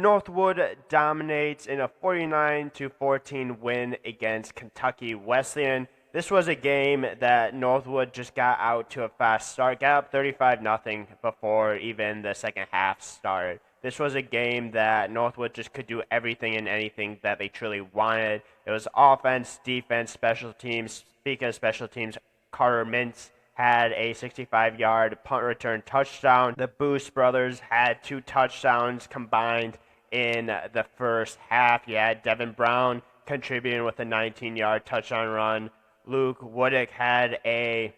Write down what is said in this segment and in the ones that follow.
Northwood dominates in a 49-14 win against Kentucky Wesleyan. This was a game that Northwood just got out to a fast start, got up 35-0 before even the second half started. This was a game that Northwood just could do everything and anything that they truly wanted. It was offense, defense, special teams. Speaking of special teams, Carter Mintz had a 65-yard punt return touchdown. The Boost brothers had 2 touchdowns combined in the first half. You had Devin Brown contributing with a 19-yard touchdown run. Luke Woodick had a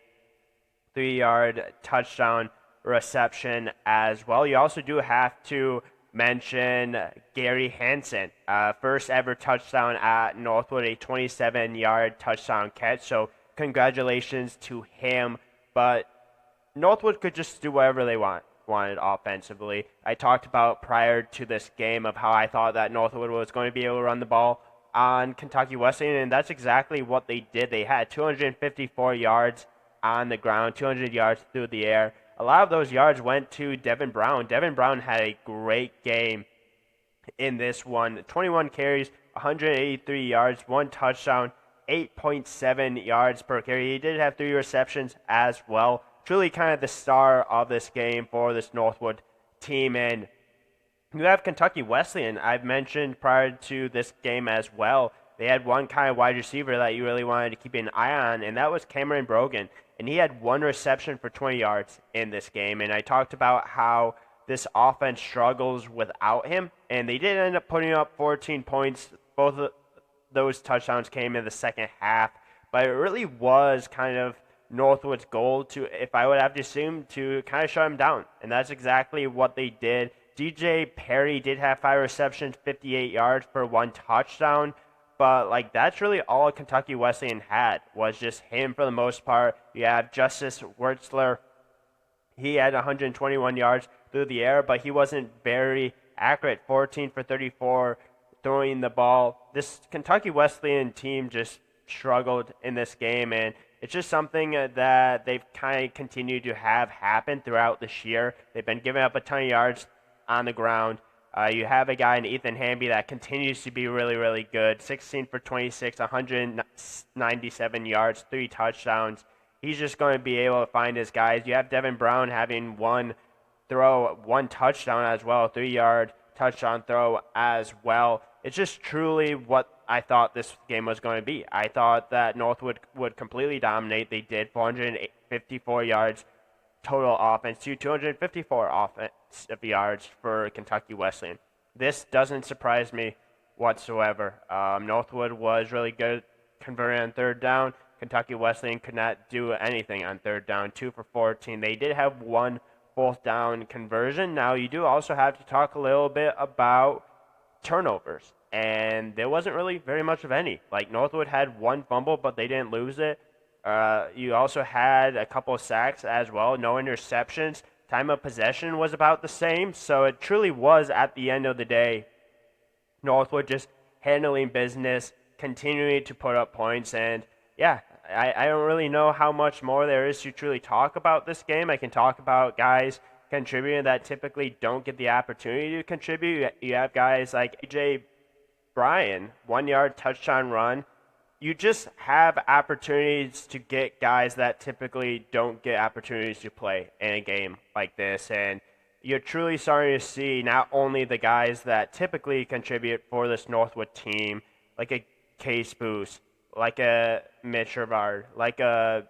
3-yard touchdown reception as well. You also do have to mention Gerry Hanson, first ever touchdown at Northwood, a 27-yard touchdown catch. So congratulations to him. But Northwood could just do whatever they wanted offensively. I talked about prior to this game of how I thought that Northwood was going to be able to run the ball on Kentucky Wesleyan, and that's exactly what they did. They had 254 yards on the ground, 200 yards through the air. A lot of those yards went to Devin Brown. Devin Brown had a great game in this one. 21 carries, 183 yards, 1 touchdown, 8.7 yards per carry. He did have 3 receptions as well. Truly kind of the star of this game for this Northwood team. And you have Kentucky Wesleyan. I've mentioned prior to this game as well, they had one kind of wide receiver that you really wanted to keep an eye on, and that was Cameron Brogan. And he had 1 reception for 20 yards in this game. And I talked about how this offense struggles without him, and they did end up putting up 14 points. Both of those touchdowns came in the second half, but it really was kind of Northwood's goal to, if I would have to assume, to kind of shut him down. And that's exactly what they did. DJ Perry did have 5 receptions, 58 yards for 1 touchdown, but like that's really all Kentucky Wesleyan had, was just him for the most part. You have Justice Wertzler. He had 121 yards through the air, but he wasn't very accurate, 14 for 34 throwing the ball. This Kentucky Wesleyan team just struggled in this game, and it's just something that they've kind of continued to have happen throughout this year. They've been giving up a ton of yards on the ground. You have a guy in Ethan Hamby that continues to be really, really good. 16 for 26, 197 yards, 3 touchdowns. He's just going to be able to find his guys. You have Devin Brown having 1 touchdown as well, 3-yard touchdown throw as well. It's just truly what I thought this game was going to be. I thought that Northwood would completely dominate. They did. 454 yards total offense to 254 offensive yards for Kentucky Wesleyan. This doesn't surprise me whatsoever. Northwood was really good converting on third down. Kentucky Wesleyan could not do anything on third down. 2 for 14. They did have 1 fourth down conversion. Now, you do also have to talk a little bit about turnovers, and there wasn't really very much of any. Like, Northwood had 1 fumble, but they didn't lose it. You also had a couple of sacks as well, no interceptions. Time of possession was about the same, so it truly was, at the end of the day, Northwood just handling business, continuing to put up points, and yeah, I don't really know how much more there is to truly talk about this game. I can talk about guys contributing that typically don't get the opportunity to contribute. You have guys like A.J. Bryan, 1-yard touchdown run. You just have opportunities to get guys that typically don't get opportunities to play in a game like this. And you're truly starting to see not only the guys that typically contribute for this Northwood team, like a Case Boost, like a Mitch Rivard, like a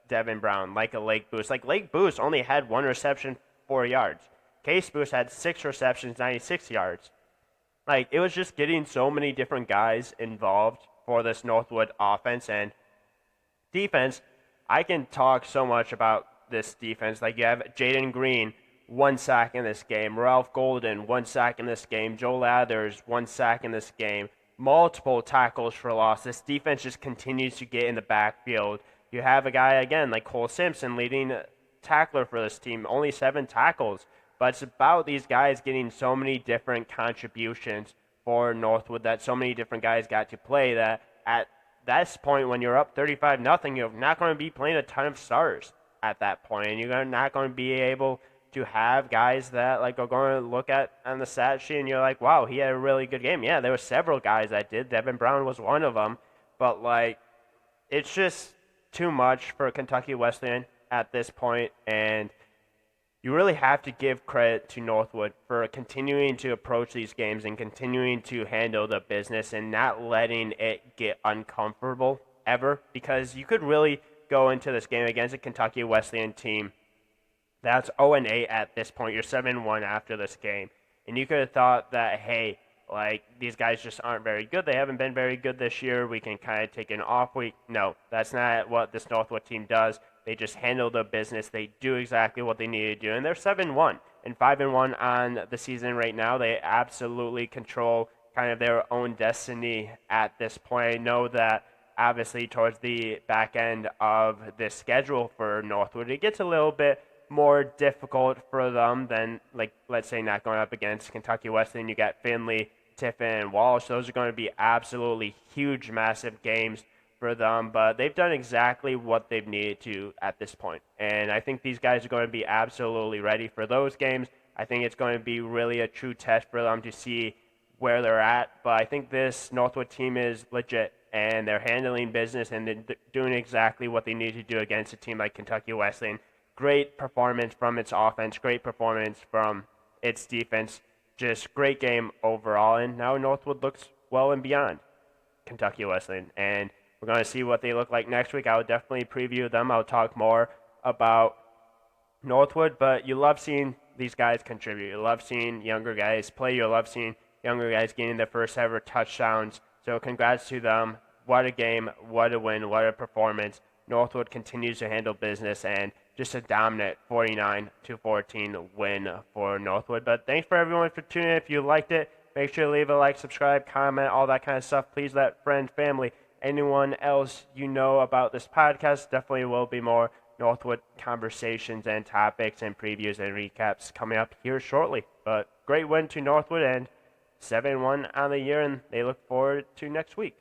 Devin Brown, like a Lake Boost. Like Lake Boost only had 1 reception, 4 yards. Case Boost had 6 receptions, 96 yards. Like, it was just getting so many different guys involved for this Northwood offense and defense. I can talk so much about this defense. Like, you have Jaden Green, 1 sack in this game. Ralph Golden, 1 sack in this game. Joe Lathers, 1 sack in this game. Multiple tackles for loss. This defense just continues to get in the backfield. You have a guy, again, like Cole Simpson, leading tackler for this team. Only 7 tackles. But it's about these guys getting so many different contributions for Northwood, that so many different guys got to play, that at this point when you're up 35-0, you're not going to be playing a ton of starters at that point, and you're not going to be able to have guys that like are going to look at on the stat sheet and you're like, wow, he had a really good game. Yeah, there were several guys that did. Devin Brown was one of them, but like it's just too much for Kentucky Wesleyan at this point, and you really have to give credit to Northwood for continuing to approach these games and continuing to handle the business and not letting it get uncomfortable ever, because you could really go into this game against a Kentucky Wesleyan team that's 0-8 at this point. You're 7-1 after this game, and you could have thought that, hey, like these guys just aren't very good. They haven't been very good this year. We can kind of take an off week. No, that's not what this Northwood team does. They just handle the business. They do exactly what they need to do, and they're 7-1 and 5-1 on the season right now. They absolutely control kind of their own destiny at this point. I know that obviously towards the back end of this schedule for Northwood, it gets a little bit more difficult for them than, like, let's say not going up against Kentucky Wesleyan. You got Finley, Tiffin, and Walsh. Those are going to be absolutely huge, massive games for them, but they've done exactly what they've needed to at this point. And I think these guys are going to be absolutely ready for those games. I think it's going to be really a true test for them to see where they're at. But I think this Northwood team is legit, and they're handling business, and they're doing exactly what they need to do against a team like Kentucky Wesleyan. Great performance from its offense, great performance from its defense, just great game overall. And now Northwood looks well and beyond Kentucky Wesleyan. And we're going to see what they look like next week. I will definitely preview them. I'll talk more about Northwood, but you love seeing these guys contribute. You love seeing younger guys play. You love seeing younger guys getting their first ever touchdowns. So congrats to them. What a game, what a win, what a performance. Northwood continues to handle business, and just a dominant 49-14 win for Northwood. But thanks for everyone for tuning in. If you liked it, make sure to leave a like, subscribe, comment, all that kind of stuff. Please let friends, family, anyone else you know about this podcast. Definitely will be more Northwood conversations and topics and previews and recaps coming up here shortly. But great win to Northwood, and 7-1 on the year, and they look forward to next week.